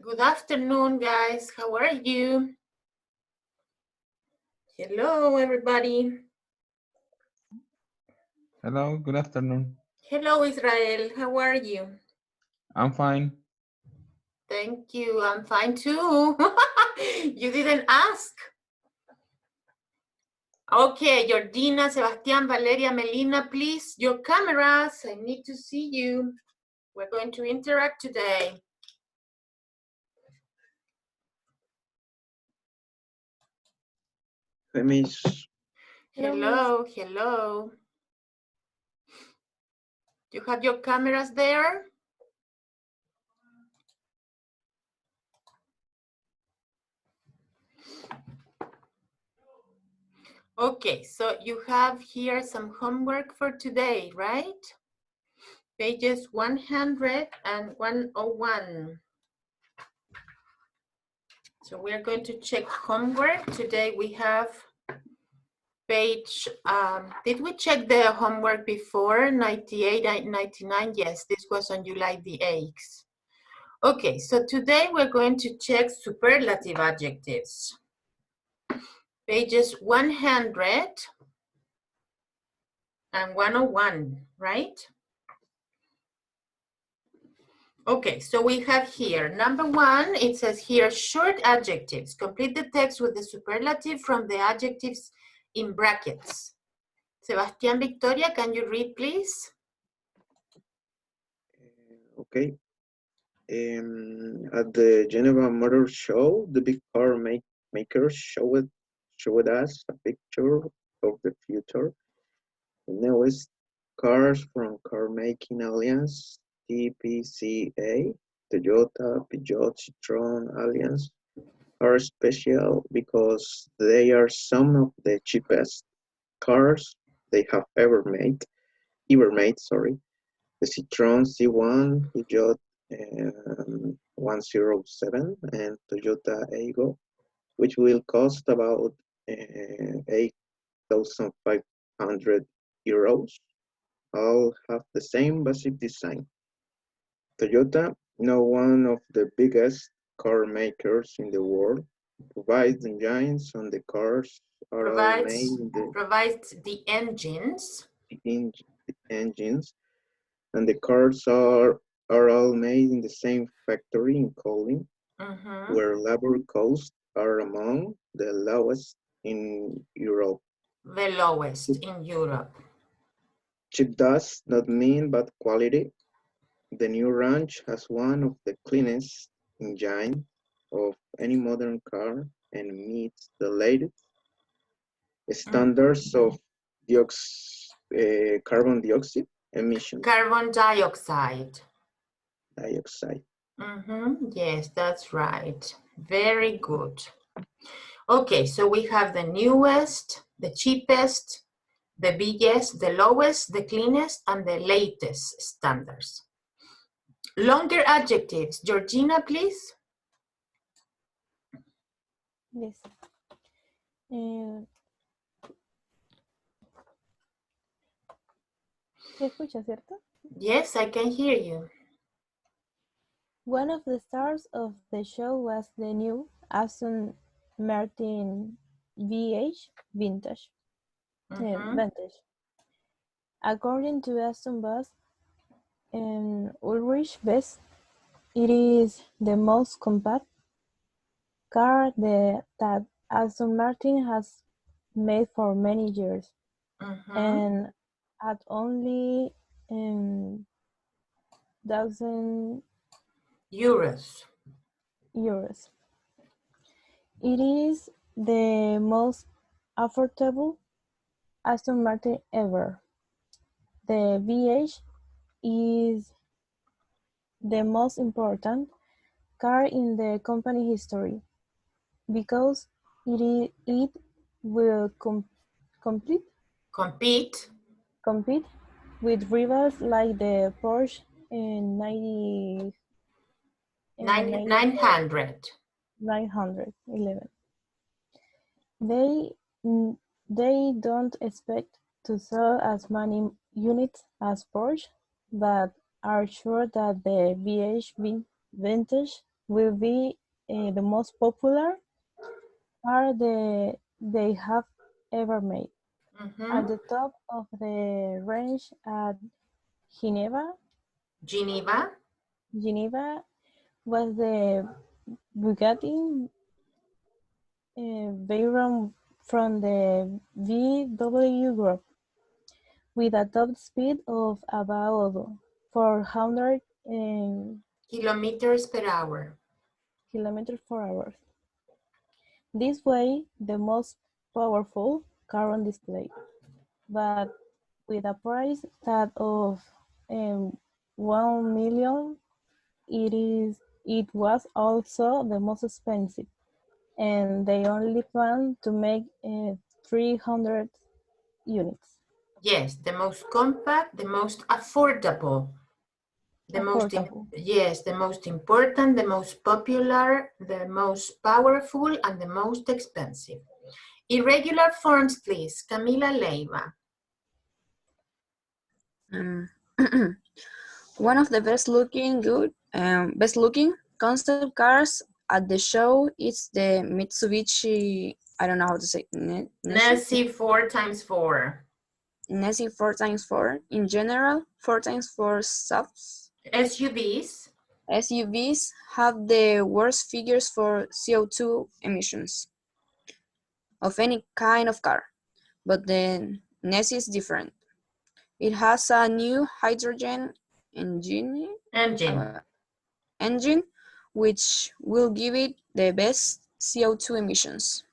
Good afternoon, guys. How are you? Hello, everybody. Hello, good afternoon. Hello, Israel. How are you? I'm fine. Thank you. I'm fine too. You didn't ask. Okay, Jordina, Sebastián, Valeria, Melina, please, your cameras. I need to see you. We're going to interact today. Hi, Miss. Hello, hello. You have your cameras there? Okay, so you have here some homework for today, right? Pages 100 and 101. So we're going to check homework. Today we have page, did we check the homework before, 98 and 99? Yes, this was on July the 8th. Okay, so today we're going to check superlative adjectives. Pages 100 and 101, right? Okay, so we have here, number one, it says here, short adjectives. Complete the text with the superlative from the adjectives in brackets. Sebastián, Victoria, can you read, please? Okay. At the Geneva Motor Show, the big car makers showed us a picture of the future. The newest cars from Car Making Alliance, TPCA, Toyota, Peugeot, Citroën Alliance, are special because they are some of the cheapest cars they have ever made. The Citroën C1, Peugeot 107, and Toyota Aygo, which will cost about 8,500 euros, all have the same basic design. Toyota, now one of the biggest car makers in the world, provides engines on the cars are all made in Provides the engines. engines, and the cars are all made in the same factory in Kolin, where labor costs are among the lowest in Europe. The lowest in Europe. Cheap does not mean bad quality. The new ranch has one of the cleanest engines of any modern car and meets the latest standards of carbon dioxide emission. Carbon dioxide. Yes, that's right. Very good. Okay, so we have the newest, the cheapest, the biggest, the lowest, the cleanest, and the latest standards. Longer adjectives. Georgina, please. Yes. ¿Se escucha, cierto? Yes, I can hear you. One of the stars of the show was the new Aston Martin VH Vintage. Vintage. According to Aston boss Ulrich Best, it is the most compact car that Aston Martin has made for many years, and at only €1,000. It is the most affordable Aston Martin ever. The VH is the most important car in the company history because it will compete with rivals like the Porsche 911. They don't expect to sell as many units as Porsche, but are sure that the VH Vintage will be the most popular car they have ever made. At the top of the range at Geneva was the Bugatti Veyron from the VW group, with a top speed of about 400 kilometers per hour. kilometers per hour. This way, the most powerful car on display, but with a price tag of 1 million, it was also the most expensive, and they only plan to make 300 units. Yes, the most compact, the most affordable, the most important, the most popular, the most powerful, and the most expensive. Irregular forms, please. Camila Leiva. One of the best looking concept cars at the show is the Mitsubishi, I don't know how to say it. Nessie 4x4. Nessie 4x4. In general, 4x4 subs. SUVs have the worst figures for CO2 emissions of any kind of car, but the Nessie is different. It has a new hydrogen engine, which will give it the best CO2 emissions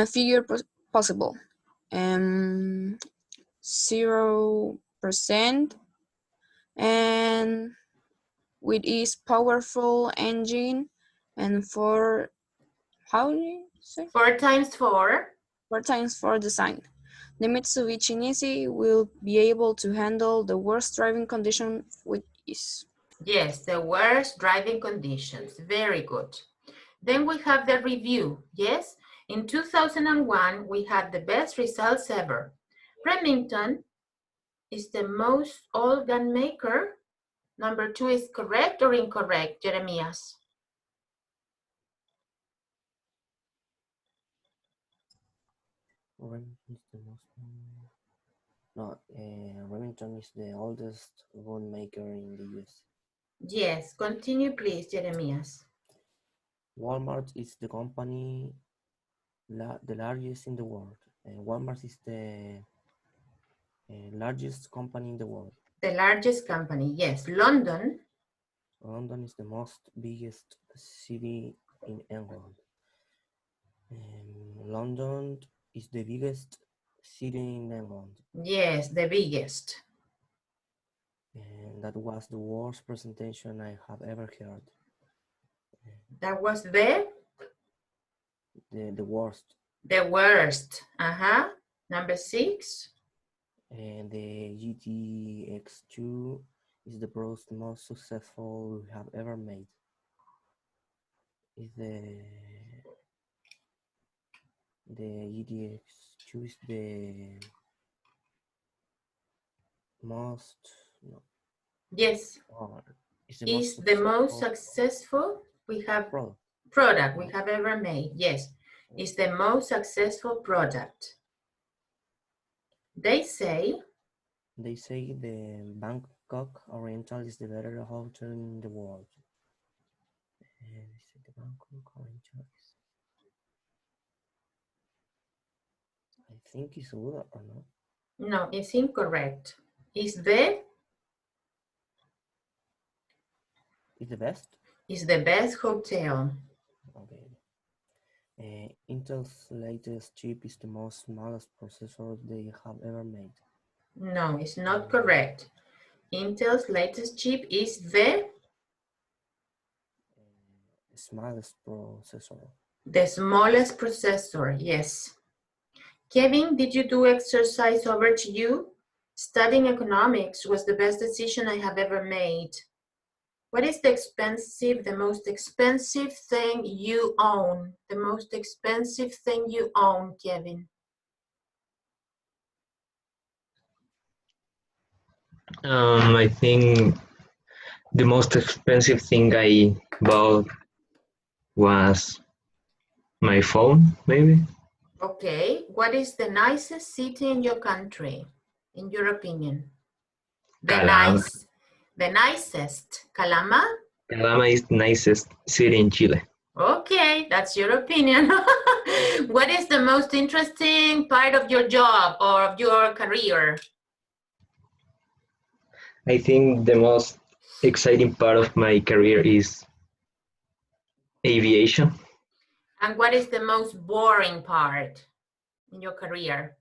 figure possible. 0%, and with its powerful engine and 4 times 4 design. The Mitsubishi Nissan will be able to handle the worst driving conditions with ease. Yes, the worst driving conditions. Very good. Then we have the review. Yes, in 2001, we had the best results ever. Remington is the most old gun maker. Number 2 is correct or incorrect, Jeremias? Remington is the oldest gun maker in the US. Yes, continue please, Jeremias. Walmart is the company, the largest in the world. Walmart is the largest company in the world. The largest company, yes. London is the biggest city in England. London is the biggest city in England. Yes, the biggest. And that was the worst presentation I have ever heard. That was the worst. The worst. Number 6. And the GTX2 is the most successful we have ever made. The GTX2 is the most. No. Yes. Is the most successful we have product we have ever made. Yes, it's the most successful product. They say the Bangkok Oriental is the better hotel in the world. The Bangkok Oriental is, I think it's good or not? No, it's incorrect. It's the best? It's the best hotel. Okay. Intel's latest chip is the most smallest processor they have ever made. No, it's not correct. Intel's latest chip is the smallest processor. The smallest processor, yes. Kevin, did you do exercise over to you? Studying economics was the best decision I have ever made. What is the most expensive thing you own? The most expensive thing you own, Kevin? I think The most expensive thing I bought was my phone, maybe. Okay, what is the nicest city in your country, in your opinion? Calama. The nicest, Calama? Calama is the nicest city in Chile. Okay, that's your opinion. What is the most interesting part of your job or of your career? I think the most exciting part of my career is aviation. And what is the most boring part in your career?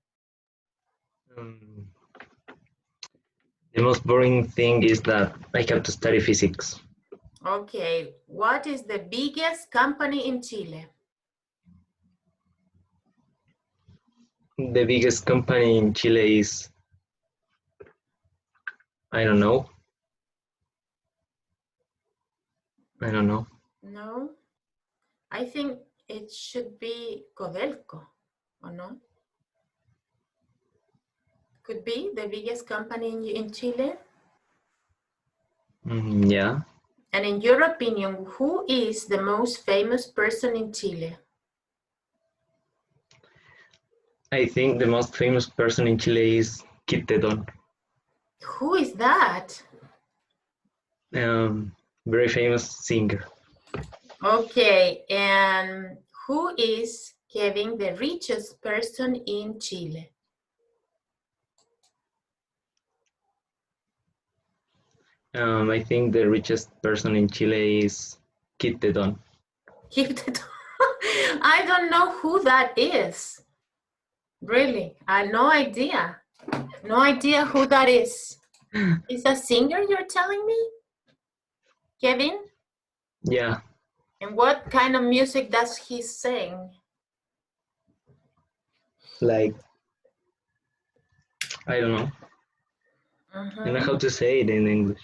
The most boring thing is that I have to study physics. Okay, what is the biggest company in Chile? The biggest company in Chile is, I don't know. No, I think it should be Codelco, or no? Could be the biggest company in Chile. Yeah. And in your opinion, who is the most famous person in Chile? I think the most famous person in Chile is Kid Teton. Who is that? Very famous singer. Okay, and who is Kevin, the richest person in Chile? I think the richest person in Chile is Kid Teton. I don't know who that is. Really, I have no idea. No idea who that is. Is a singer you're telling me? Kevin? Yeah. And what kind of music does he sing? Like, I don't know. I don't know how to say it in English.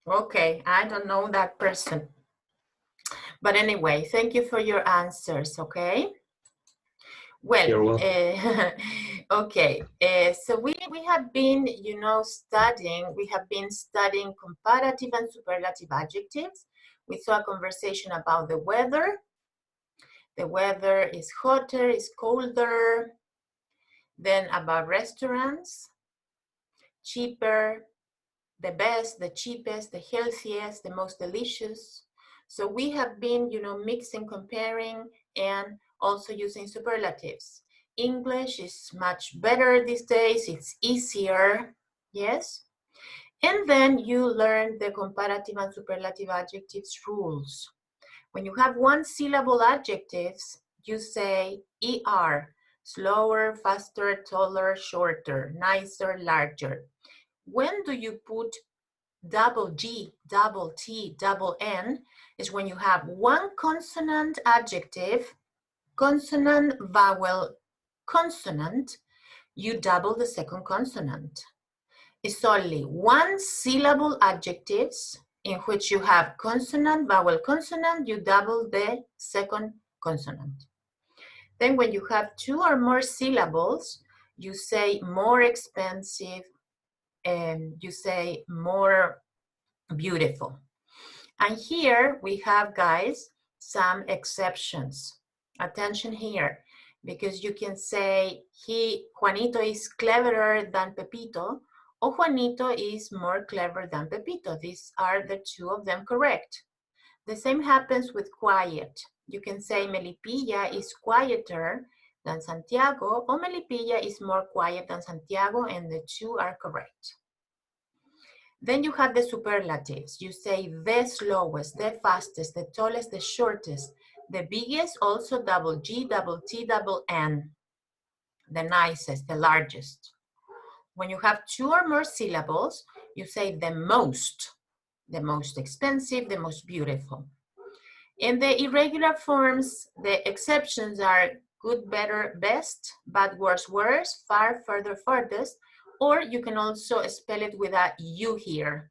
Okay, I don't know that person. But anyway, thank you for your answers, okay? Well, You're welcome. okay, so we have been, studying comparative and superlative adjectives. We saw a conversation about the weather. The weather is hotter, is colder. Then about restaurants, cheaper, the best, the cheapest, the healthiest, the most delicious. So we have been, mixing, comparing, and also using superlatives. English is much better these days. It's easier, yes? And then you learn the comparative and superlative adjectives rules. When you have one syllable adjectives, you say ER, slower, faster, taller, shorter, nicer, larger. When do you put double G, double T, double N is when you have one consonant adjective, consonant, vowel, consonant, you double the second consonant. It's only one syllable adjectives in which you have consonant, vowel, consonant, you double the second consonant. Then when you have two or more syllables, you say more expensive, and you say more beautiful. And here we have, guys, some exceptions. Attention here, because you can say Juanito is cleverer than Pepito, or Juanito is more clever than Pepito. These are the two of them correct. The same happens with quiet. You can say Melipilla is quieter than Santiago, or Melipilla is more quiet than Santiago, and the two are correct. Then you have the superlatives. You say the slowest, the fastest, the tallest, the shortest, the biggest, also double G, double T, double N, the nicest, the largest. When you have two or more syllables, you say the most expensive, the most beautiful. In the irregular forms, the exceptions are good, better, best, bad, worse, worse, far, further, furthest, or you can also spell it with a U here.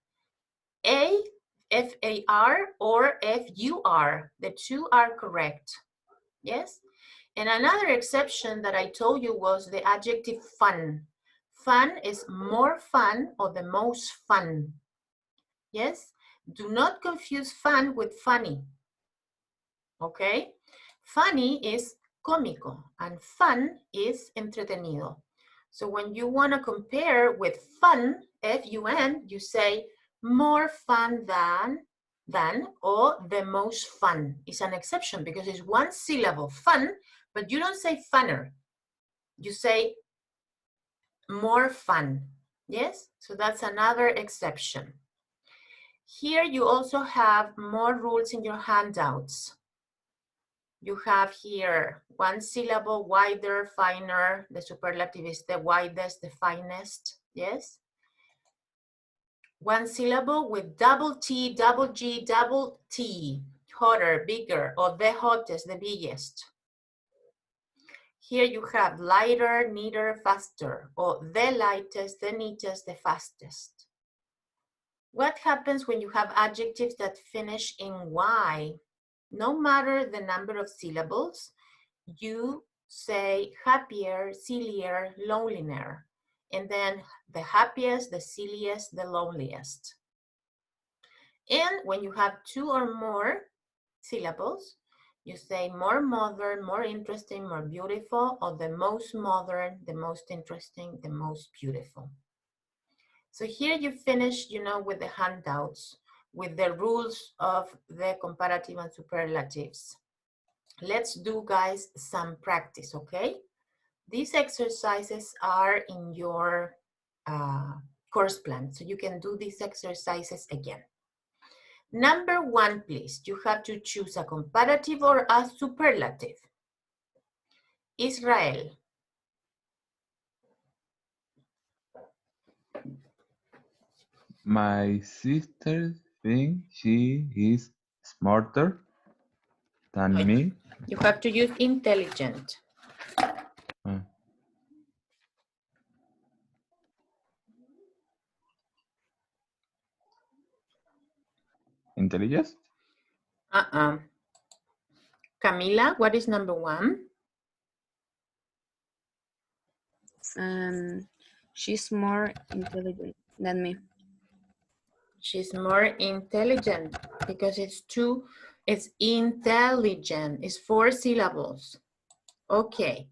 A, F-A-R, or F-U-R. The two are correct, yes? And another exception that I told you was the adjective fun. Fun is more fun or the most fun, yes? Do not confuse fun with funny. Okay? Funny is cómico and fun is entretenido. So when you want to compare with fun, F-U-N, you say more fun than, or the most fun. Is an exception because it's one syllable, fun, but you don't say funner. You say more fun. Yes? So that's another exception. Here you also have more rules in your handouts. You have here one syllable, wider, finer. The superlative is the widest, the finest, yes? One syllable with double T, double G, double T, hotter, bigger, or the hottest, the biggest. Here you have lighter, neater, faster, or the lightest, the neatest, the fastest. What happens when you have adjectives that finish in Y? No matter the number of syllables, you say happier, sillier, lonelier, and then the happiest, the silliest, the loneliest. And when you have two or more syllables, you say more modern, more interesting, more beautiful, or the most modern, the most interesting, the most beautiful. So here you finish, you know, with the handouts, with the rules of the comparative and superlatives. Let's do, guys, some practice, okay? These exercises are in your course plan, so you can do these exercises again. Number one, please, you have to choose a comparative or a superlative. Israel. My sister thinks she is smarter than me. You have to use intelligent. Uh, Intelligence? Camila, what is number one? She's more intelligent than me. She's more intelligent because it's intelligent, it's 4 syllables. Okay,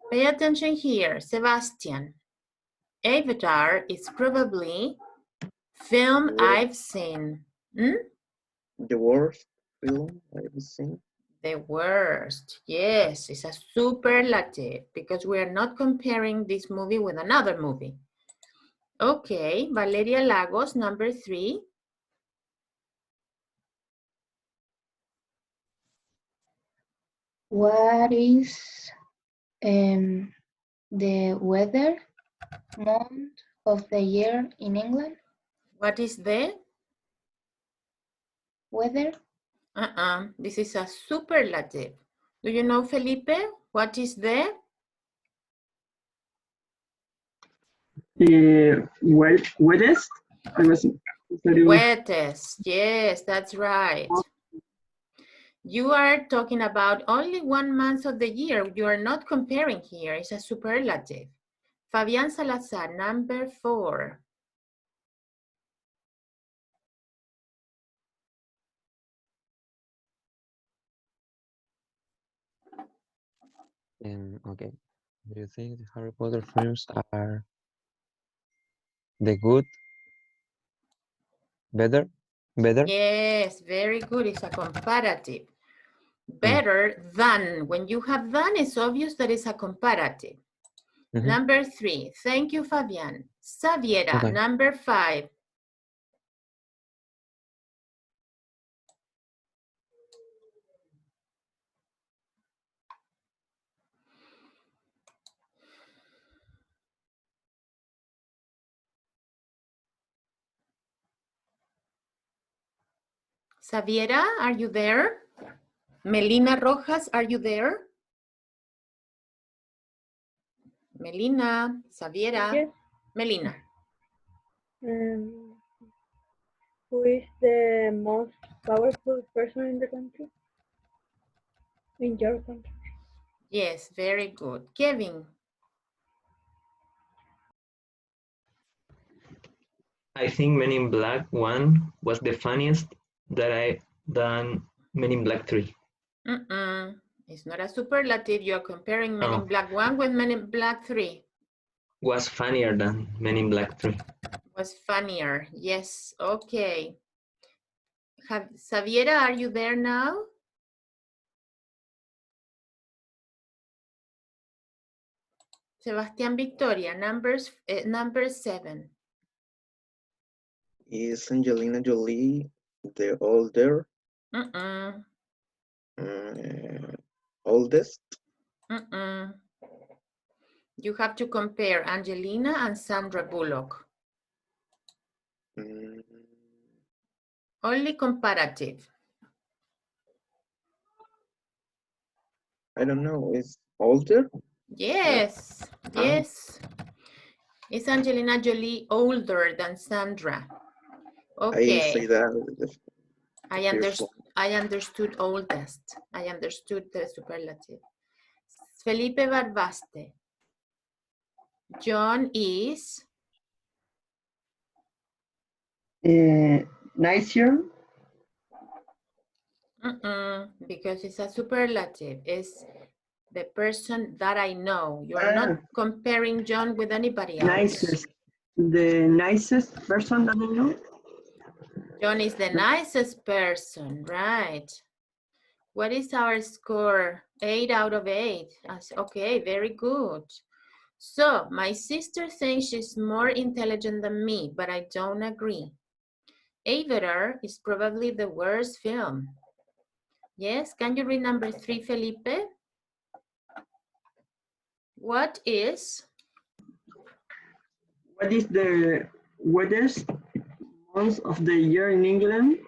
pay attention here, Sebastian. Avatar is probably film I've seen. The worst film I've seen. The worst, yes, it's a superlative because we are not comparing this movie with another movie. Okay, Valeria Lagos, number 3. What is the weather month of the year in England? What is the? Weather? This is a superlative. Do you know, Felipe? What is the? Wettest? Wettest, yes, that's right. You are talking about only 1 month of the year. You are not comparing here. It's a superlative. Fabián Salazar, number 4. Okay. Do you think the Harry Potter films are the good? Better? Yes, very good. It's a comparative. Better than. When you have than, it's obvious that it's a comparative. Number 3. Thank you, Fabián. Xaviera, Okay. number 5. Xaviera, are you there? Melina Rojas, are you there? Melina, Xaviera, Yes. Melina. Who is the most powerful person in the country? In your country? Yes, very good. Kevin. I think Men in Black 1 was the funniest than Men in Black 3. It's not a superlative. You're comparing Men in Oh. Black 1 with Men in Black 3. Was funnier than Men in Black 3. Was funnier. Yes. Okay. Xaviera, are you there now? Sebastián Victoria, number 7. Is Angelina Jolie the older? Oldest? You have to compare Angelina and Sandra Bullock. Only comparative. I don't know. Is older? Yes, yes. Is Angelina Jolie older than Sandra? Okay. I say that. I understood oldest. I understood the superlative. Felipe Barbaste. John is? Nicer. Because it's a superlative. It's the person that I know. You're not comparing John with anybody else. Nicest. The nicest person that I know. John is the nicest person, right? What is our score? 8 out of 8. Okay, very good. So, my sister thinks she's more intelligent than me, but I don't agree. Avatar is probably the worst film. Yes, can you read number 3, Felipe? What is the wettest month of the year in England?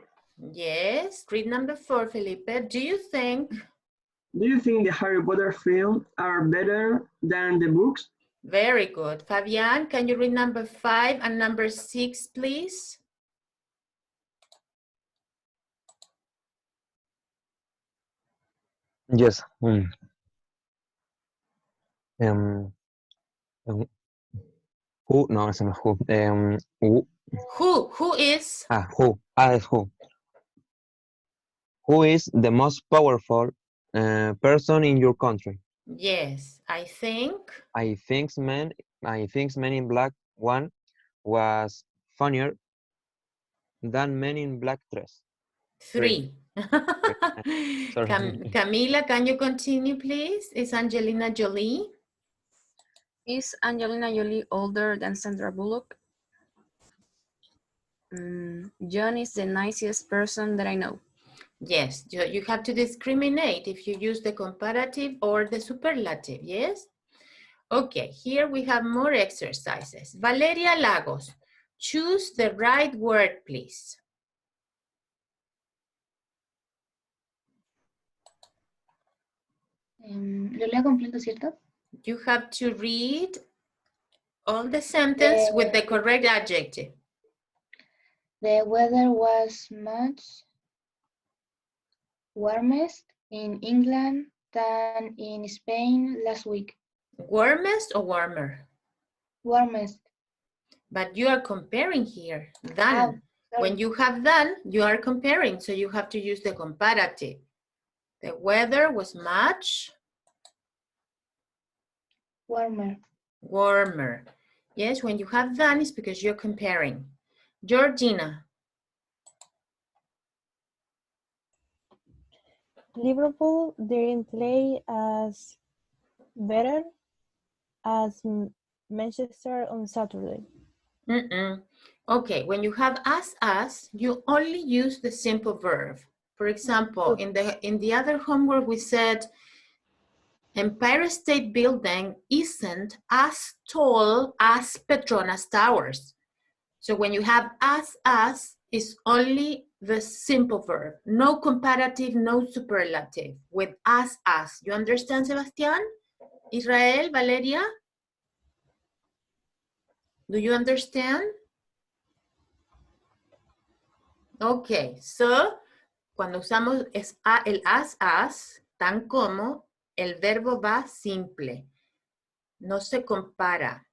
Yes, read number 4, Felipe. Do you think the Harry Potter films are better than the books? Very good. Fabian, can you read number 5 and number 6, please? Yes. Who? No, it's not who. Who is? Who? It's who. Who is the most powerful person in your country? Yes, I think Men in Black 1 was funnier than Men in Black 3. Camila, can you continue, please? Is Angelina Jolie? Is Angelina Jolie older than Sandra Bullock? John is the nicest person that I know. Yes, you have to discriminate if you use the comparative or the superlative, yes? Okay, here we have more exercises. Valeria Lagos, choose the right word, please. Lo leo completo, ¿cierto? You have to read all the sentence with the correct adjective. The weather was much warmest in England than in Spain last week. Warmest or warmer? Warmest. But you are comparing here, than. When you have than, you are comparing, so you have to use the comparative. The weather was much warmer. Warmer. Yes, when you have than, it's because you're comparing. Georgina. Liverpool didn't play as better as Manchester on Saturday. Okay, when you have as, you only use the simple verb. For example, in the other homework we said Empire State Building isn't as tall as Petronas Towers. So when you have as, it's only the simple verb. No comparative, no superlative. With as. You understand, Sebastián? Israel, Valeria? Do you understand? Ok, so, cuando usamos el as, tan como, el verbo va simple. No se compara.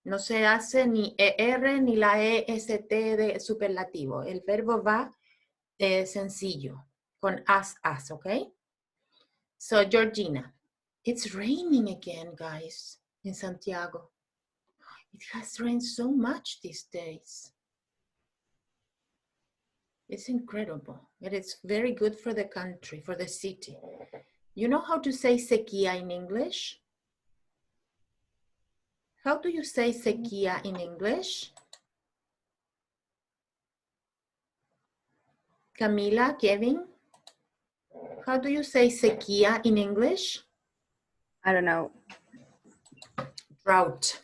No se hace ni ER ni la EST de superlativo. El verbo va sencillo, con as, okay? So, Georgina, it's raining again, guys, in Santiago. It has rained so much these days. It's incredible. It is very good for the country, for the city. You know how to say sequía in English? How do you say sequía in English? Camila, Kevin? How do you say sequía in English? I don't know. Drought.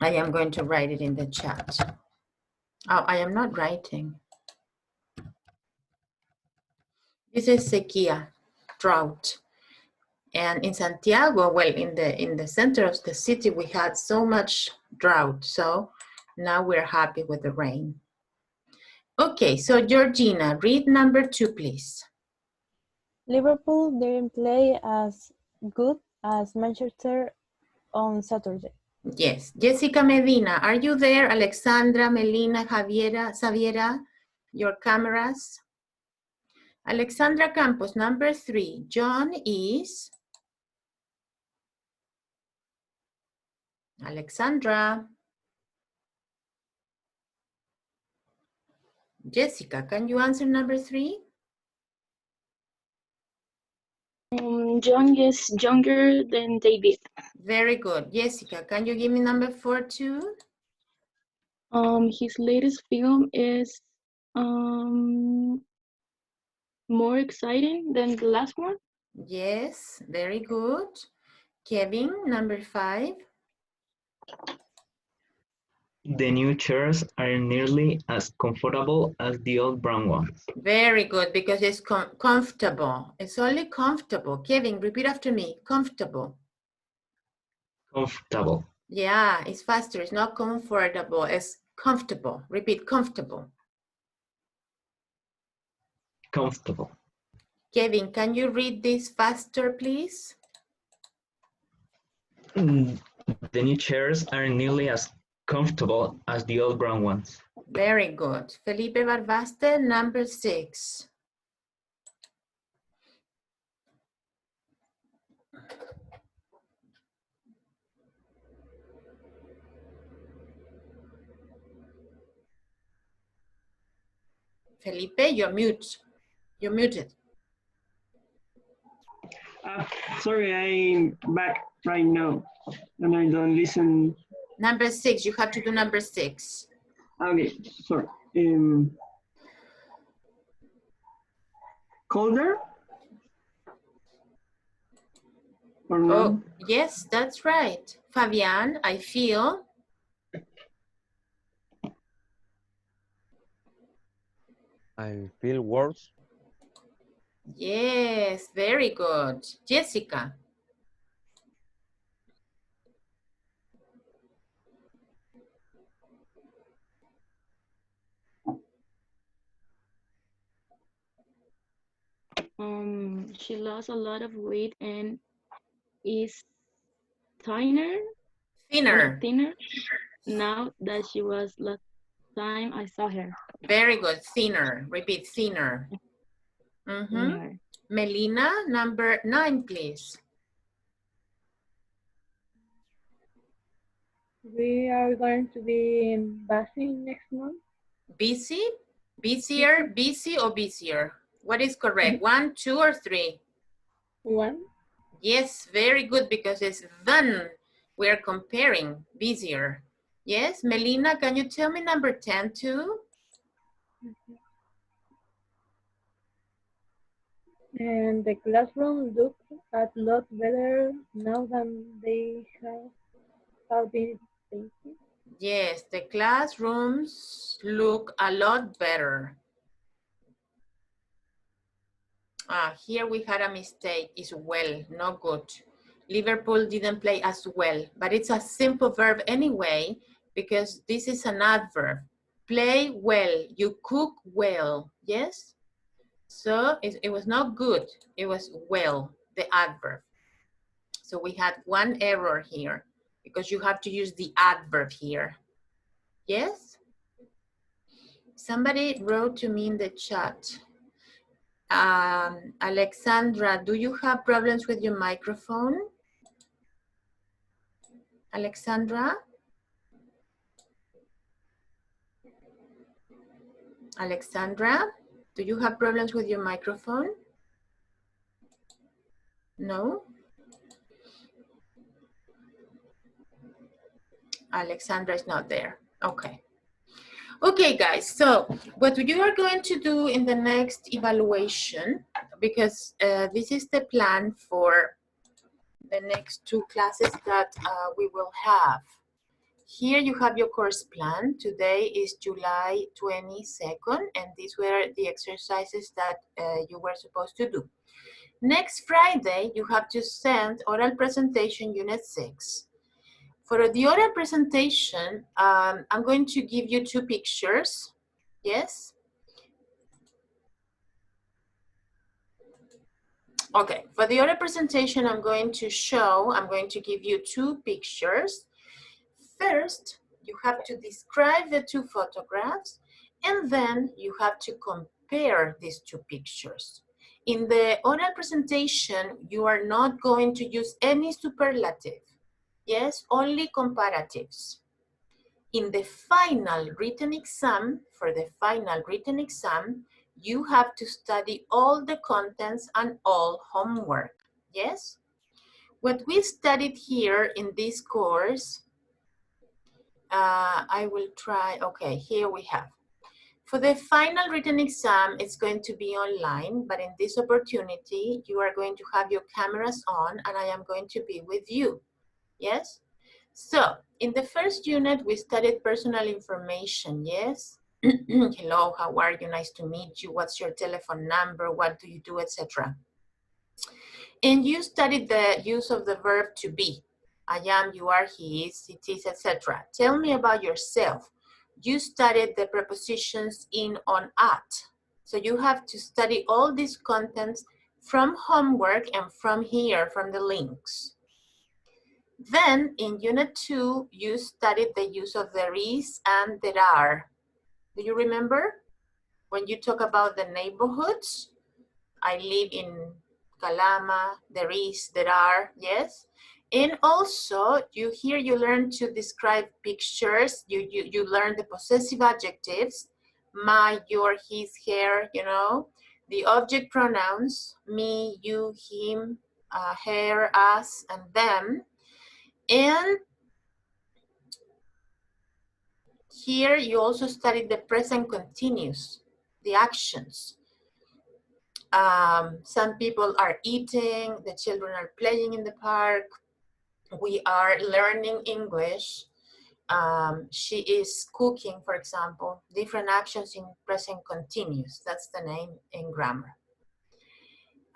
I am going to write it in the chat. Oh, I am not writing. This is sequía, drought. And in Santiago, well, in the center of the city, we had so much drought. So now we're happy with the rain. Okay, so Georgina, read number 2, please. Liverpool didn't play as good as Manchester on Saturday. Yes. Jessica Medina, are you there? Alexandra, Melina, Javiera, Xaviera, your cameras. Alexandra Campos, number 3. John is... Alexandra. Jessica, can you answer number 3? John is younger than David. Very good. Jessica, can you give me number 4 too? His latest film is more exciting than the last one. Yes, very good. Kevin, number 5. The new chairs are nearly as comfortable as the old brown ones. Very good, because it's comfortable. It's only comfortable. Kevin, repeat after me. Comfortable. Comfortable. Yeah, it's faster. It's not comfortable. It's comfortable. Repeat, comfortable. Comfortable. Kevin, can you read this faster, please? The new chairs are nearly as comfortable as the old brown ones. Very good. Felipe Barbaste, number 6. Felipe, you're mute. You're muted. Sorry, I'm back right now and I don't listen. Number 6, you have to do number 6. Okay, sorry. Colder? Or no? Oh, yes, that's right. Fabian, I feel. I feel worse. Yes, very good. Jessica. She lost a lot of weight and is thinner. Thinner. Thinner now that she was last time I saw her. Very good. Thinner. Repeat, thinner. Thinner. Melina, number 9, please. We are going to be busy next month. Busy? Busier? Busy or busier? What is correct? 1, 2, or 3? 1. Yes, very good, because it's than. We are comparing busier. Yes, Melina, can you tell me number 10 too? And the classroom looks a lot better now than they have been thinking. Yes, the classrooms look a lot better. Here we had a mistake. It's well, not good. Liverpool didn't play as well, but it's a simple verb anyway, because this is an adverb. Play well, you cook well, yes? So it was not good, it was well, the adverb. So we had one error here. because you have to use the adverb here. Yes? Somebody wrote to me in the chat. Alexandra, do you have problems with your microphone? Alexandra? Alexandra, do you have problems with your microphone? No? Alexandra is not there. Okay. Okay, guys, so what you are going to do in the next evaluation, because this is the plan for the next 2 classes that we will have. Here you have your course plan. Today is July 22nd, and these were the exercises that you were supposed to do. Next Friday, you have to send oral presentation unit 6. For the oral presentation, I'm going to give you 2 pictures. Yes? Okay, for the oral presentation, I'm going to give you 2 pictures. First, you have to describe the 2 photographs, and then you have to compare these 2 pictures. In the oral presentation, you are not going to use any superlative. Yes, only comparatives. In the final written exam, for the final written exam, you have to study all the contents and all homework. Yes? What we studied here in this course, I will try, okay, here we have. For the final written exam, it's going to be online, but in this opportunity, you are going to have your cameras on and I am going to be with you. Yes? So, in the first unit, we studied personal information, yes? Hello, how are you? Nice to meet you. What's your telephone number? What do you do, etc. And you studied the use of the verb to be. I am, you are, he is, it is, etc. Tell me about yourself. You studied the prepositions in, on, at. So you have to study all these contents from homework and from here, from the links. Then in unit 2, you studied the use of there is and there are. Do you remember? When you talk about the neighborhoods, I live in Calama, there is, there are, yes? And also, you learn to describe pictures, you learn the possessive adjectives, my, your, his, her, you know, the object pronouns, me, you, him, her, us, and them. And here you also studied the present continuous, the actions. Some people are eating, the children are playing in the park, we are learning English, she is cooking, for example, different actions in present continuous, that's the name in grammar.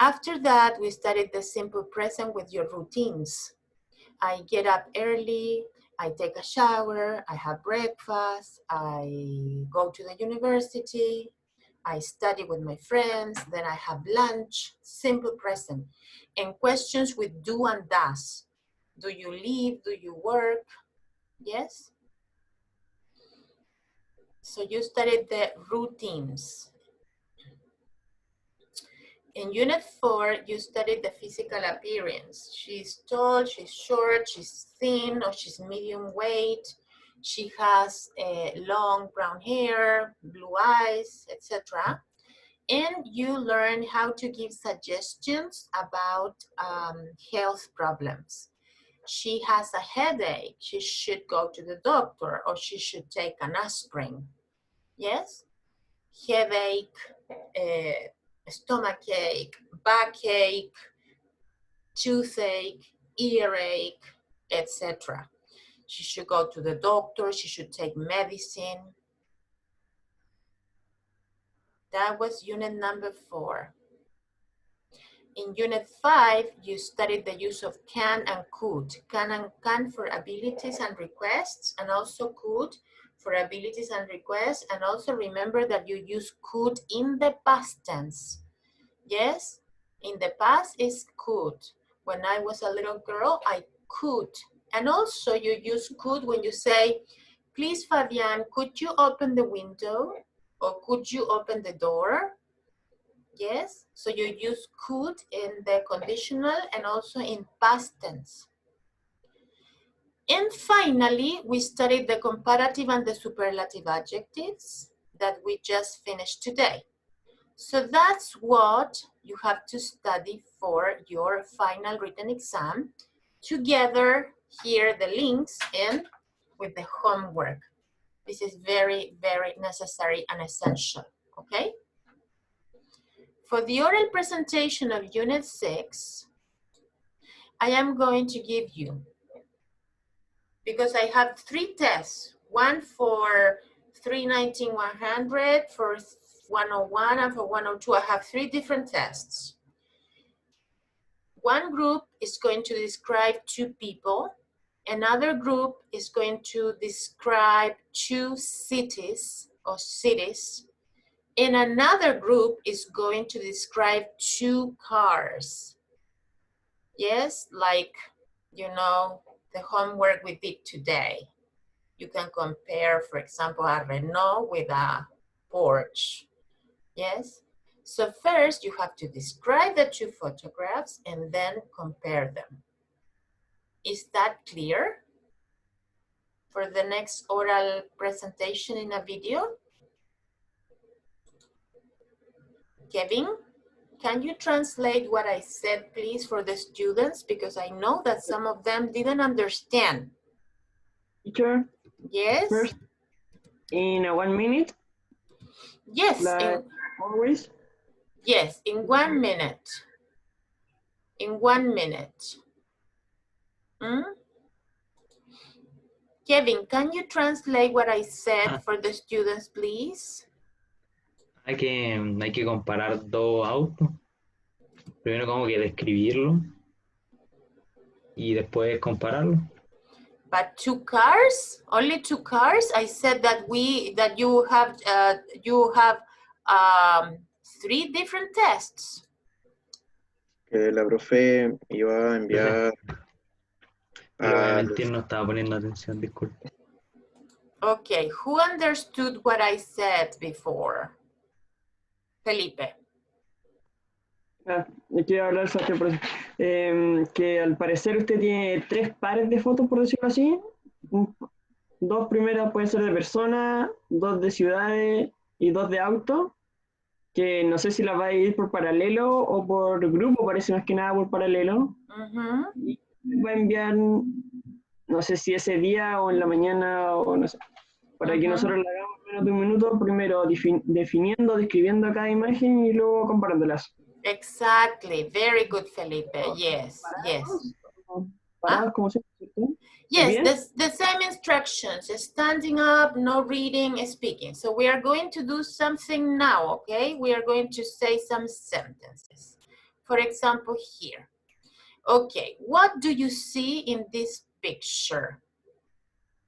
After that, we studied the simple present with your routines. I get up early, I take a shower, I have breakfast, I go to the university, I study with my friends, then I have lunch, simple present. And questions with do and does. Do you live, do you work? Yes? So you studied the routines. In unit 4, you studied the physical appearance. She's tall, she's short, she's thin, or she's medium weight. She has long brown hair, blue eyes, etc. And you learn how to give suggestions about health problems. She has a headache, she should go to the doctor, or she should take an aspirin. Yes? Headache, stomachache, backache, toothache, earache, etc. She should go to the doctor, she should take medicine. That was unit number 4. In unit 5, you studied the use of can and could. Can for abilities and requests, and also could for abilities and requests. And also remember that you use could in the past tense. Yes? In the past is could. When I was a little girl, I could And also you use could when you say, please, Fabian, could you open the window? Or could you open the door? Yes, so you use could in the conditional and also in past tense. And finally, we studied the comparative and the superlative adjectives that we just finished today. So that's what you have to study for your final written exam. Together, here the links and with the homework. This is very, very necessary and essential, okay? For the oral presentation of Unit 6, I am going to give you, because I have 3 tests, one for 319-100, for 101, and for 102. I have 3 different tests. One group is going to describe 2 people. Another group is going to describe 2 cities or cities. And another group is going to describe 2 cars. Yes, like, you know, the homework we did today. You can compare, for example, a Renault with a Porsche. Yes? So first you have to describe the 2 photographs and then compare them. Is that clear? For the next oral presentation in a video? Kevin, can you translate what I said, please, for the students? Because I know that some of them didn't understand. Teacher? Yes? First, in 1 minute? Yes. Like always? Yes, in 1 minute. In 1 minute. Kevin, can you translate what I said for the students, please? Hay que comparar 2 autos. Primero como que describirlo y después compararlo. But 2 cars? Only 2 cars? I said that you have 3 different tests. Que la profe iba a enviar Lo voy a mentir, no estaba poniendo atención, disculpe. Okay, who understood what I said before? Felipe. Quiero hablar sobre por eso. Que al parecer usted tiene 3 pares de fotos, por decirlo así. 2 primeras pueden ser de personas, 2 de ciudades y 2 de autos. Que no sé si las va a ir por paralelo o por grupo, parece más que nada por paralelo. Y va a enviar, no sé si ese día o en la mañana o no sé, para que nosotros la hagamos en menos de 1 minuto, primero definiendo, describiendo cada imagen y luego comparándolas. Exactly, very good, Felipe. Yes, yes. ¿Parados como siempre, cierto? Yes, the same instructions, standing up, no reading, speaking. So we are going to do something now, okay? We are going to say some sentences. For example, here. Okay, what do you see in this picture?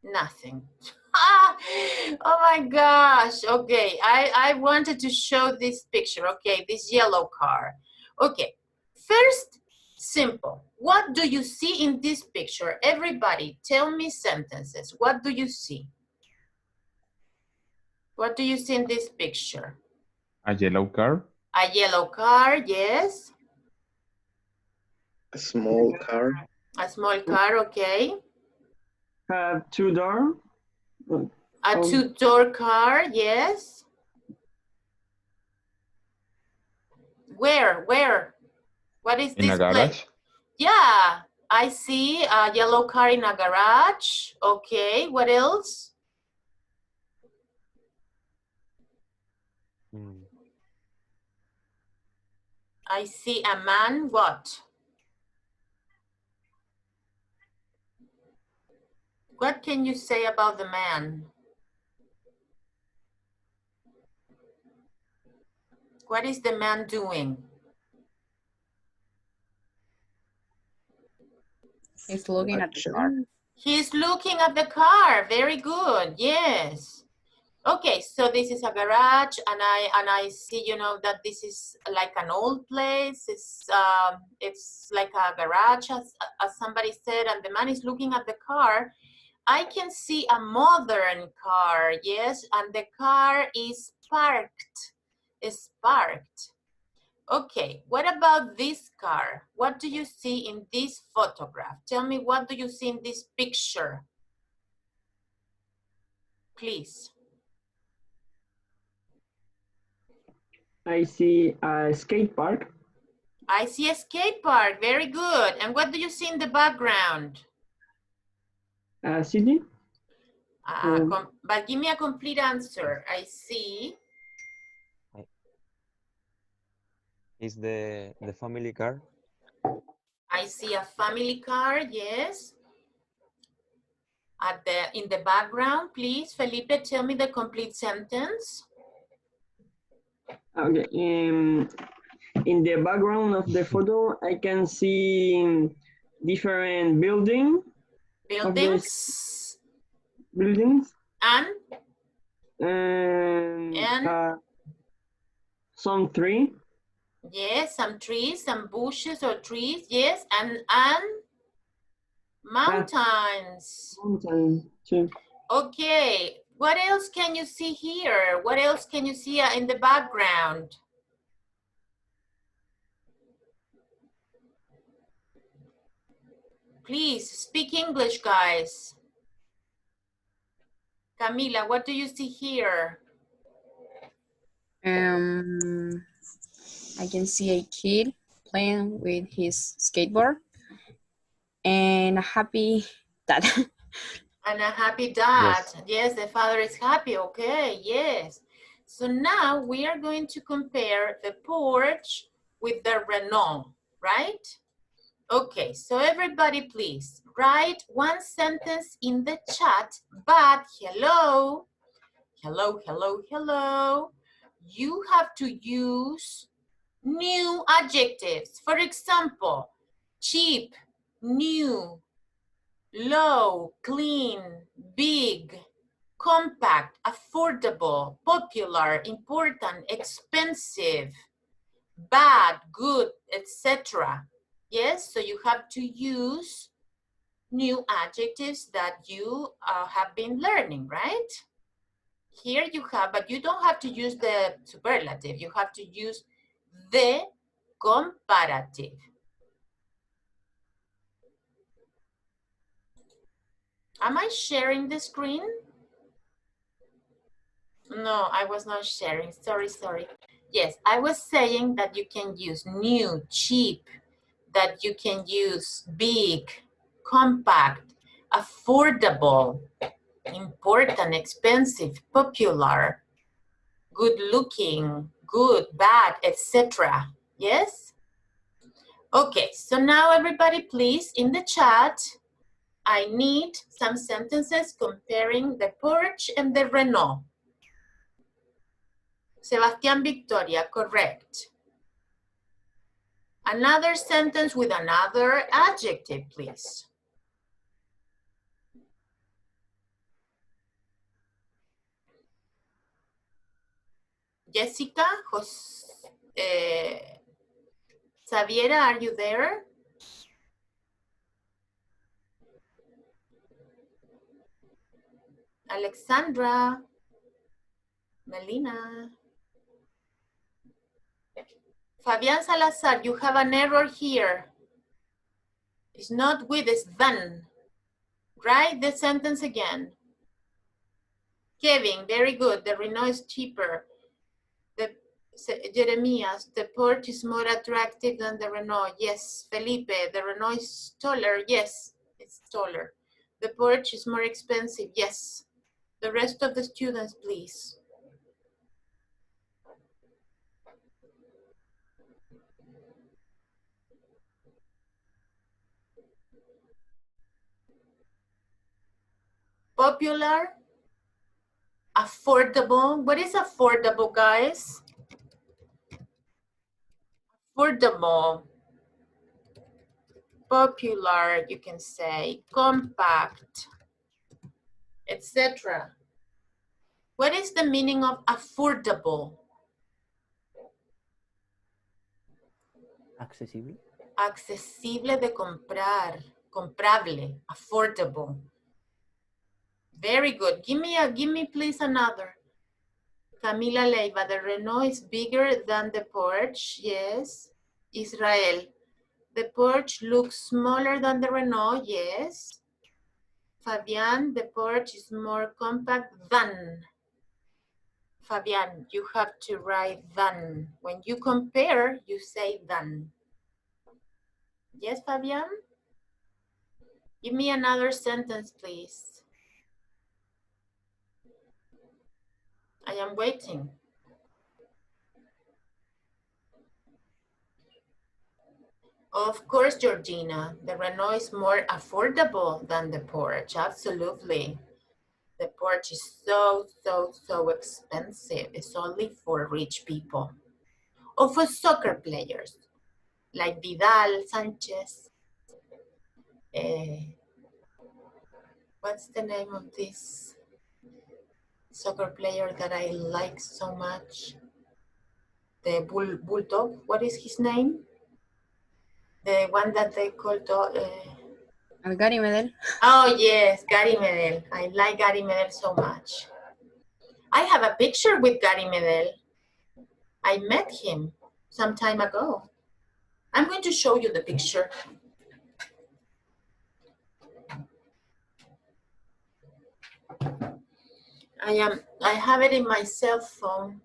Nothing. Oh my gosh. Okay, I wanted to show this picture. Okay, this yellow car. Okay, first, simple. What do you see in this picture? Everybody, tell me sentences. What do you see? What do you see in this picture? A yellow car. A yellow car, yes. A small car. A small car, okay. A 2-door. A 2-door car, yes. Where? What is this? In a garage. Yeah, I see a yellow car in a garage. Okay, what else? I see a man, what? What can you say about the man? What is the man doing? He's looking at the car. He's looking at the car. Very good. Yes. Okay, so this is a garage, and I see, you know, that this is like an old place. It's like a garage, as somebody said, and the man is looking at the car. I can see a modern car, yes, and the car is parked. It's parked. Okay, what about this car? What do you see in this photograph? Tell me, what do you see in this picture? Please. I see a skate park. I see a skate park, very good. And what do you see in the background? A city. But give me a complete answer. I see. Is the family car? I see a family car, yes. In the background, please, Felipe, tell me the complete sentence. Okay. In the background of the photo, I can see different buildings. Buildings. And some tree. Yes, some trees, some bushes or trees, yes, and mountains. Mountains, too. Okay, what else can you see here? What else can you see in the background? Please speak English, guys. Camila, what do you see here? I can see a kid playing with his skateboard and a happy dad. And a happy dad. Yes. Yes, the father is happy. Okay, yes. So now we are going to compare the Porsche with the Renault, right? Okay, so everybody please write one sentence in the chat, but hello, you have to use new adjectives. For example, cheap, new, low, clean, big, compact, affordable, popular, important, expensive, bad, good, etc. Yes, so you have to use new adjectives that you have been learning, right? Here you have, but you don't have to use the superlative. You have to use the comparative. Am I sharing the screen? No, I was not sharing. Sorry. Yes, I was saying that you can use new, cheap, that you can use big, compact, affordable, important, expensive, popular, good looking, good, bad, etc. Yes? Okay, so now everybody please in the chat, I need some sentences comparing the Porsche and the Renault. Sebastián Victoria, correct. Another sentence with another adjective, please. Jessica, Xaviera, are you there? Alexandra, Melina. Fabian Salazar, you have an error here. It's not with, it's than. Write the sentence again. Kevin, very good. The Renault is cheaper. Jeremias, the Porsche is more attractive than the Renault. Yes. Felipe, the Renault is taller. Yes, it's taller. The Porsche is more expensive. Yes. The rest of the students, please. Popular, affordable. What is affordable, guys? Affordable, popular, you can say, compact, etc. What is the meaning of affordable? Accesible. Accesible de comprar, comprable, affordable. Very good. Give me please another. Camila Leiva, the Renault is bigger than the Porsche. Yes. Israel, the Porsche looks smaller than the Renault. Yes. Fabian, the Porsche is more compact than. Fabian, you have to write than. When you compare, you say than. Yes, Fabian? Give me another sentence, please. I am waiting. Of course, Georgina, the Renault is more affordable than the Porsche, absolutely. The Porsche is so expensive. It's only for rich people. Or for soccer players, like Vidal, Sanchez. What's the name of this soccer player that I like so much? The Bulldog, what is his name? The one that they call Gary Medel. Oh yes, Gary Medel. I like Gary Medel so much. I have a picture with Gary Medel. I met him some time ago. I'm going to show you the picture. I have it in my cell phone.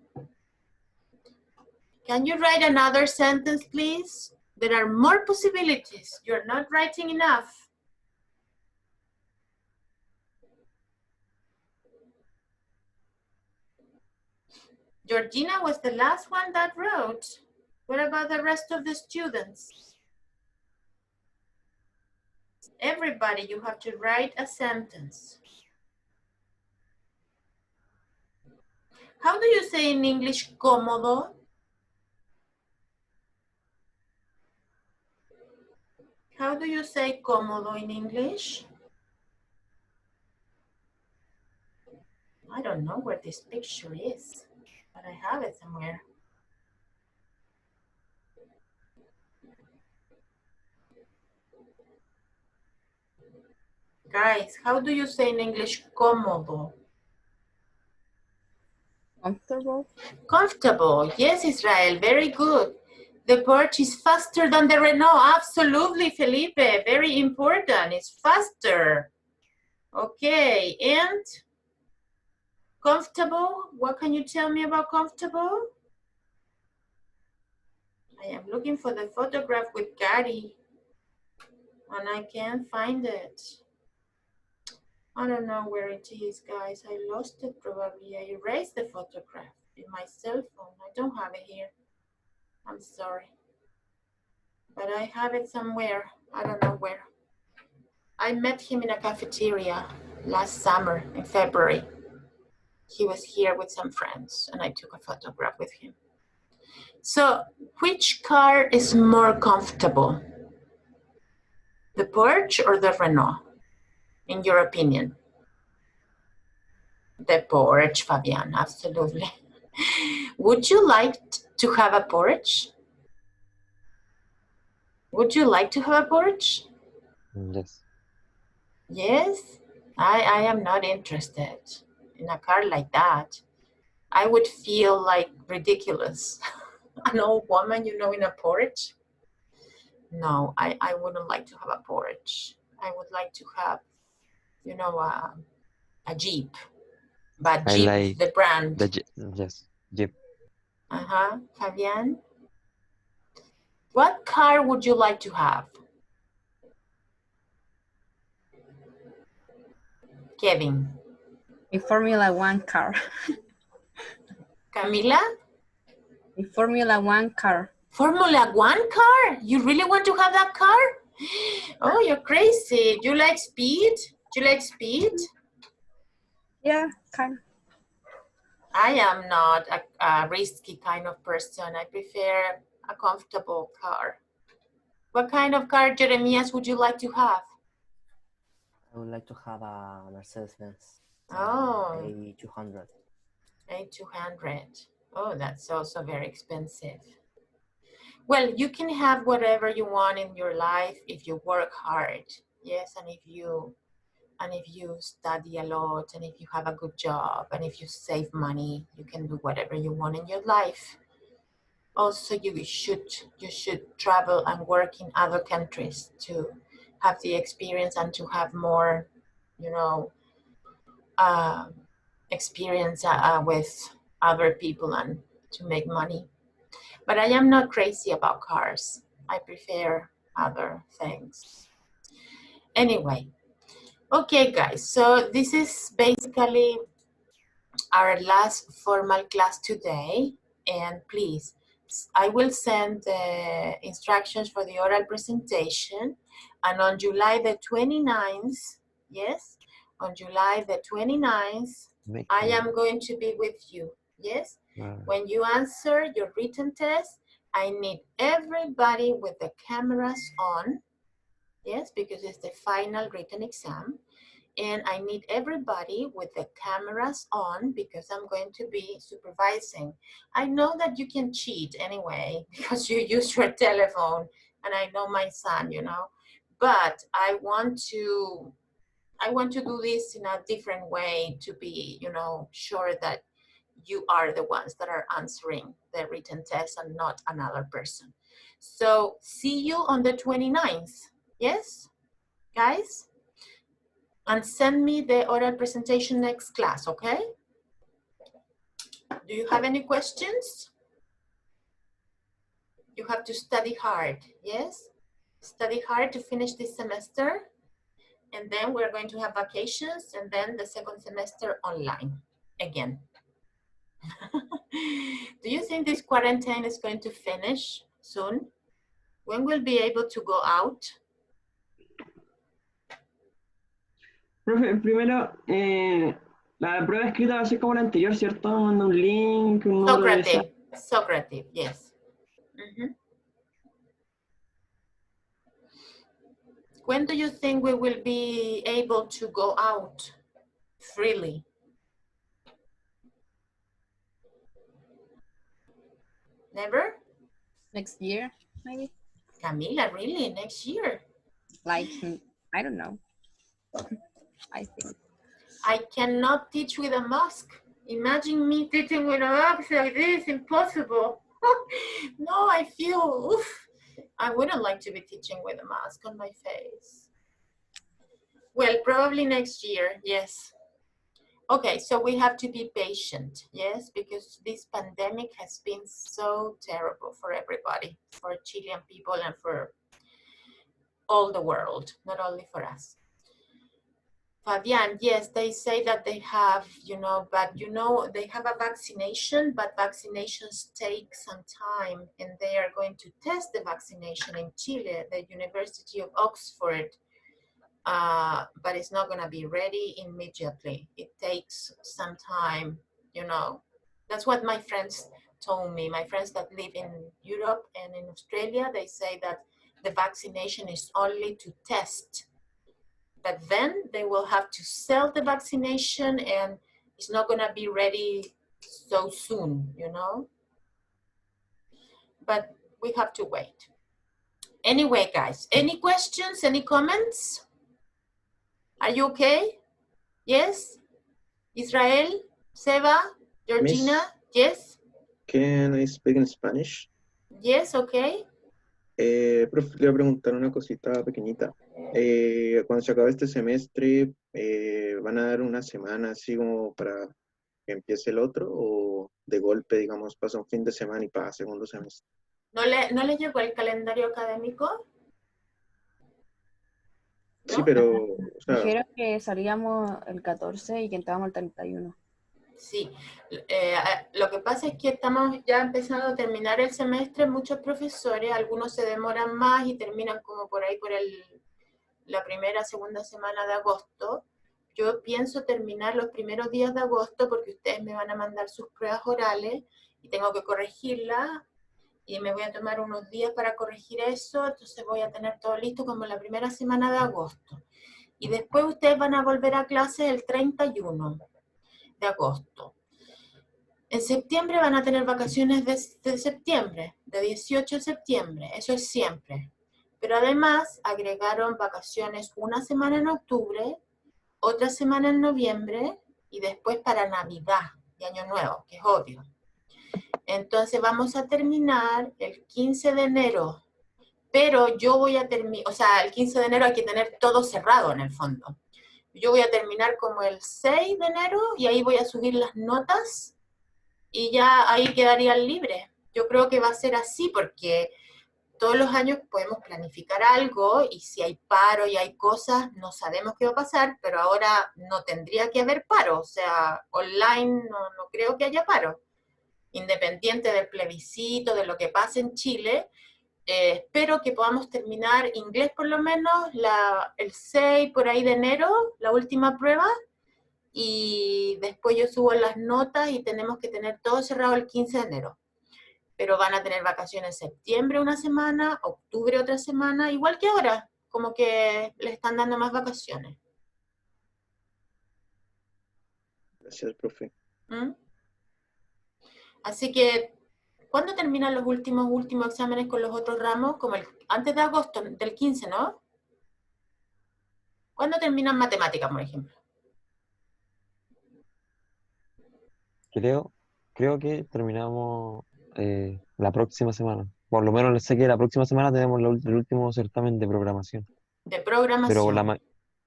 Can you write another sentence, please? There are more possibilities. You're not writing enough. Georgina was the last one that wrote. What about the rest of the students? Everybody, you have to write a sentence. How do you say in English cómodo? How do you say cómodo in English? I don't know where this picture is, but I have it somewhere. Guys, how do you say in English cómodo? Comfortable. Comfortable. Yes, Israel, very good. The Porsche is faster than the Renault. Absolutely, Felipe. Very important. It's faster. Okay, and comfortable. What can you tell me about comfortable? I am looking for the photograph with Gary, and I can't find it. I don't know where it is, guys. I lost it probably. I erased the photograph in my cell phone. I don't have it here. I'm sorry. But I have it somewhere. I don't know where. I met him in a cafeteria last summer in February. He was here with some friends and I took a photograph with him. So, which car is more comfortable? The Porsche or the Renault, in your opinion? The Porsche, Fabian, absolutely. Would you like to have a Porsche? Would you like to have a Porsche? Yes. Yes? I am not interested in a car like that. I would feel like ridiculous. An old woman, you know, in a Porsche. No, I wouldn't like to have a Porsche. I would like to have, you know, a Jeep. But I Jeep, like the brand. yes, Jeep. Fabian? What car would you like to have? Kevin? A Formula One car. Camila? A Formula One car. Formula One car? You really want to have that car? Oh, you're crazy. Do you like speed? Do you like speed? Yeah, kind of. I am not a risky kind of person. I prefer a comfortable car. What kind of car, Jeremias, would you like to have? I would like to have a Mercedes-Benz Oh. A200. $8,200. Oh, that's also very expensive. Well, you can have whatever you want in your life if you work hard. Yes, and if you study a lot, and if you have a good job, and if you save money, you can do whatever you want in your life. Also, you should travel and work in other countries to have the experience and to have more, you know, experience with other people and to make money. But I am not crazy about cars. I prefer other things. Anyway, okay guys, so this is basically our last formal class today, and please, I will send the instructions for the oral presentation, and on July the 29th, yes, on July the 29th, I am going to be with you, yes? When you answer your written test, I need everybody with the cameras on, yes, because it's the final written exam. And I need everybody with the cameras on because I'm going to be supervising. I know that you can cheat anyway because you use your telephone, and I know my son, you know, but I want to do this in a different way to be, you know, sure that you are the ones that are answering the written test and not another person. So see you on the 29th, yes, guys? And send me the oral presentation next class, okay? Do you have any questions? You have to study hard, yes? Study hard to finish this semester, and then we're going to have vacations, and then the second semester online again. Do you think this quarantine is going to finish soon? When we'll be able to go out? Profe, primero, la prueba escrita va a ser como la anterior, ¿cierto? Manda un link, un número de... Socrative, yes. When do you think we will be able to go out freely? Never? Next year, maybe? Camila, really? Next year? Like, I don't know. I think. I cannot teach with a mask. Imagine me teaching with a mask like this, impossible. No, I feel, oof. I wouldn't like to be teaching with a mask on my face. Well, probably next year, yes. Okay, so we have to be patient, yes, because this pandemic has been so terrible for everybody, for Chilean people and for all the world, not only for us. Fabian, yes, they say that they have, you know, but you know, they have a vaccination, but vaccinations take some time, and they are going to test the vaccination in Chile, the University of Oxford, but it's not gonna be ready immediately. It takes some time, you know. That's what my friends told me. My friends that live in Europe and in Australia, they say that the vaccination is only to test. But then they will have to sell the vaccination, and it's not gonna be ready so soon, you know? But we have to wait. Anyway, guys, any questions, any comments? Are you okay? Yes? Israel, Seba, Georgina, yes? Can I speak in Spanish? Yes, okay. Profe, le voy a preguntar una cosita pequeñita. Cuando se acabe este semestre, ¿van a dar una semana así como para que empiece el otro? ¿O de golpe, digamos, pasa un fin de semana y pasa segundo semestre? ¿No le llegó el calendario académico? ¿No? Sí, pero... O sea, dijeron que salíamos el 14 y que entrábamos el 31. Sí, lo que pasa es que estamos ya empezando a terminar el semestre, muchos profesores, algunos se demoran más y terminan como por ahí por la primera, segunda semana de agosto. Yo pienso terminar los primeros días de agosto porque ustedes me van a mandar sus pruebas orales y tengo que corregirlas y me voy a tomar unos días para corregir eso, entonces voy a tener todo listo como la primera semana de agosto. Y después ustedes van a volver a clase el 31 de agosto. En septiembre van a tener vacaciones de septiembre, de 18 de septiembre, eso es siempre. Pero además agregaron vacaciones una semana en octubre, otra semana en noviembre y después para Navidad y Año Nuevo, que es obvio. Entonces vamos a terminar el 15 de enero, pero yo voy a terminar, o sea, el 15 de enero hay que tener todo cerrado en el fondo. Yo voy a terminar como el 6 de enero y ahí voy a subir las notas y ya ahí quedarían libres. Yo creo que va a ser así porque todos los años podemos planificar algo y si hay paro y hay cosas, no sabemos qué va a pasar, pero ahora no tendría que haber paro, o sea, online no creo que haya paro. Independiente del plebiscito, de lo que pase en Chile, espero que podamos terminar inglés por lo menos el 6 por ahí de enero, la última prueba, y después yo subo las notas y tenemos que tener todo cerrado el 15 de enero. Pero van a tener vacaciones en septiembre una semana, octubre otra semana, igual que ahora, como que les están dando más vacaciones. Gracias, profe. ¿Mm? Así que, ¿cuándo terminan los últimos exámenes con los otros ramos? Como antes de agosto, del 15, ¿no? ¿Cuándo terminan matemáticas, por ejemplo? Creo que terminamos la próxima semana. Por lo menos sé que la próxima semana tenemos el último certamen de programación. De Pero programación.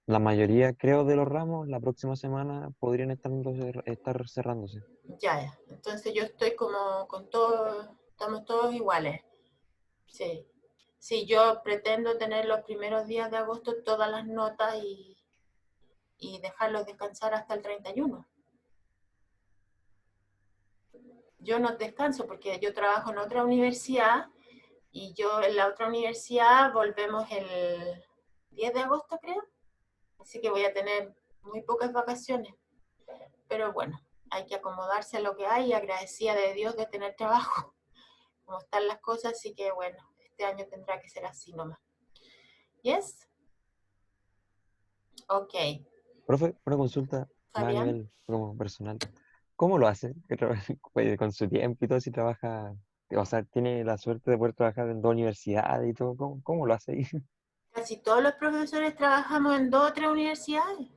la mayoría, creo, de los ramos la próxima semana podrían estar cerrándose. Ya. Entonces yo estoy como con todo, estamos todos iguales. Sí. Sí, yo pretendo tener los primeros días de agosto todas las notas y dejarlos descansar hasta el 31. Yo no descanso porque yo trabajo en otra universidad y yo en la otra universidad volvemos el 10 de agosto, creo. Así que voy a tener muy pocas vacaciones. Pero bueno, hay que acomodarse a lo que hay y agradecida de Dios de tener trabajo, como están las cosas, así que bueno, este año tendrá que ser así nomás. ¿Yes? Ok. Profe, una consulta más a Fabián. nivel como personal. ¿Cómo lo hace? Pues, con su tiempo y todo, si trabaja, o sea, tiene la suerte de poder trabajar en 2 universidades y todo. ¿Cómo lo hace ahí? Casi todos los profesores trabajamos en 2 o 3 universidades.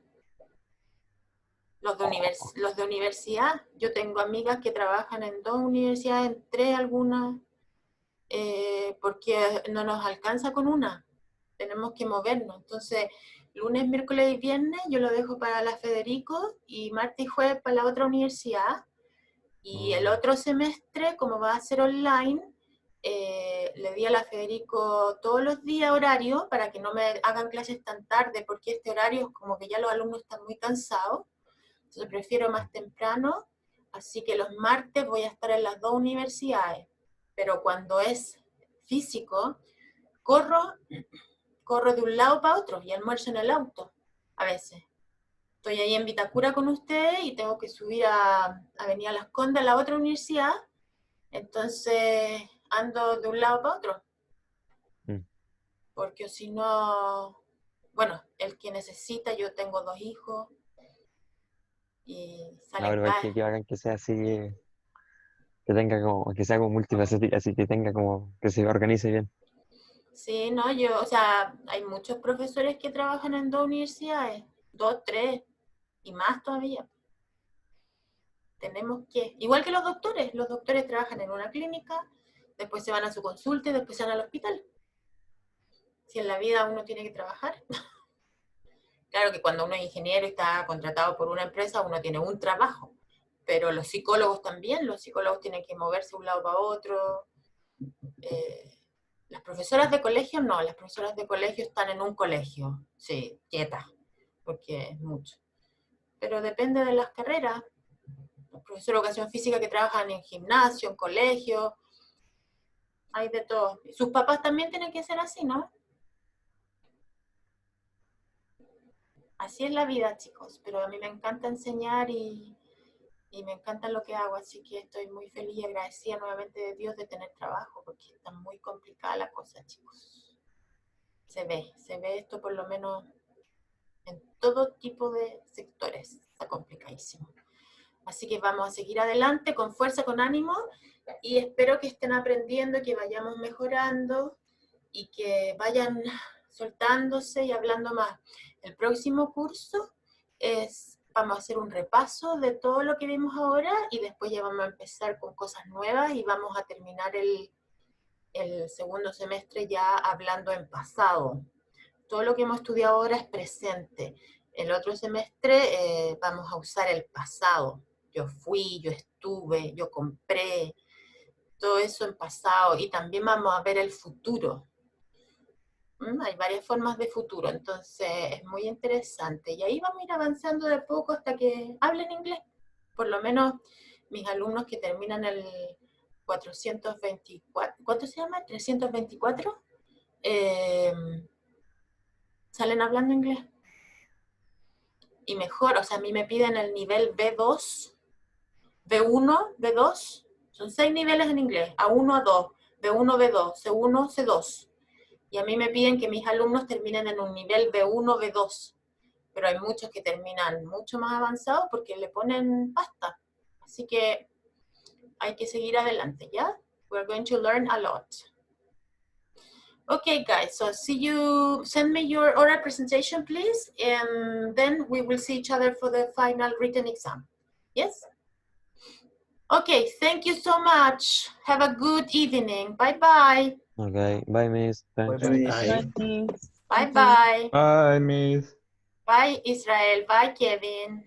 Los de universidad. Yo tengo amigas que trabajan en 2 universidades, en 3 algunas, porque no nos alcanza con una. Tenemos que movernos. Entonces, lunes, miércoles y viernes yo lo dejo para la Federico y martes y jueves para la otra universidad. Y el otro semestre, como va a ser online, le di a la Federico todos los días horario para que no me hagan clases tan tarde, porque este horario es como que ya los alumnos están muy cansados. Entonces prefiero más temprano, así que los martes voy a estar en las 2 universidades. Pero cuando es físico, corro de un lado para otro y almuerzo en el auto, a veces. Estoy ahí en Vitacura con ustedes y tengo que subir a Avenida Las Condes, a la otra universidad, entonces ando de un lado para otro. Porque si no, bueno, el que necesita, yo tengo 2 hijos y La salen verdad es caras. que hagan que sea así, que tenga como, que sea como multifacética, así que tenga como, que se organice bien. Sí, no, o sea, hay muchos profesores que trabajan en 2 universidades, 2, 3 y más todavía. Tenemos que, igual que los doctores trabajan en una clínica, después se van a su consulta y después se van al hospital. Si en la vida uno tiene que trabajar. Claro que cuando uno es ingeniero y está contratado por una empresa, uno tiene un trabajo, pero los psicólogos también, los psicólogos tienen que moverse de un lado para otro. Las profesoras de colegio no, las profesoras de colegio están en un colegio, sí, quietas, porque es mucho. Pero depende de las carreras. Los profesores de educación física que trabajan en gimnasio, en colegio, hay de todo. Sus papás también tienen que ser así, ¿no? Así es la vida, chicos, pero a mí me encanta enseñar y me encanta lo que hago, así que estoy muy feliz y agradecida nuevamente de Dios de tener trabajo, porque está muy complicada la cosa, chicos. Se ve esto por lo menos en todo tipo de sectores, está complicadísimo. Así que vamos a seguir adelante con fuerza, con ánimo, y espero que estén aprendiendo, que vayamos mejorando y que vayan soltándose y hablando más. El próximo curso vamos a hacer un repaso de todo lo que vimos ahora y después ya vamos a empezar con cosas nuevas y vamos a terminar el segundo semestre ya hablando en pasado. Todo lo que hemos estudiado ahora es presente. El otro semestre vamos a usar el pasado. Yo fui, yo estuve, yo compré, todo eso en pasado. Y también vamos a ver el futuro. Hay varias formas de futuro, entonces es muy interesante. Y ahí vamos a ir avanzando de poco hasta que hablen inglés. Por lo menos mis alumnos que terminan el 424, ¿cuánto se llama? 324, salen hablando inglés. Y mejor, o sea, a mí me piden el nivel B2, B1, B2, son 6 niveles en inglés, A1, A2, B1, B2, C1, C2. Y a mí me piden que mis alumnos terminen en un nivel B1, B2. Pero hay muchos que terminan mucho más avanzados porque le ponen pasta. Así que hay que seguir adelante, ¿ya? We're going to learn a lot. Okay, guys, so see you. Send me your oral presentation, please, and then we will see each other for the final written exam. Yes? Okay, thank you so much. Have a good evening. Bye-bye. Okay, bye, Miss. Thanks. Bye. Bye-bye. Bye, Miss. Bye, Israel. Bye, Kevin.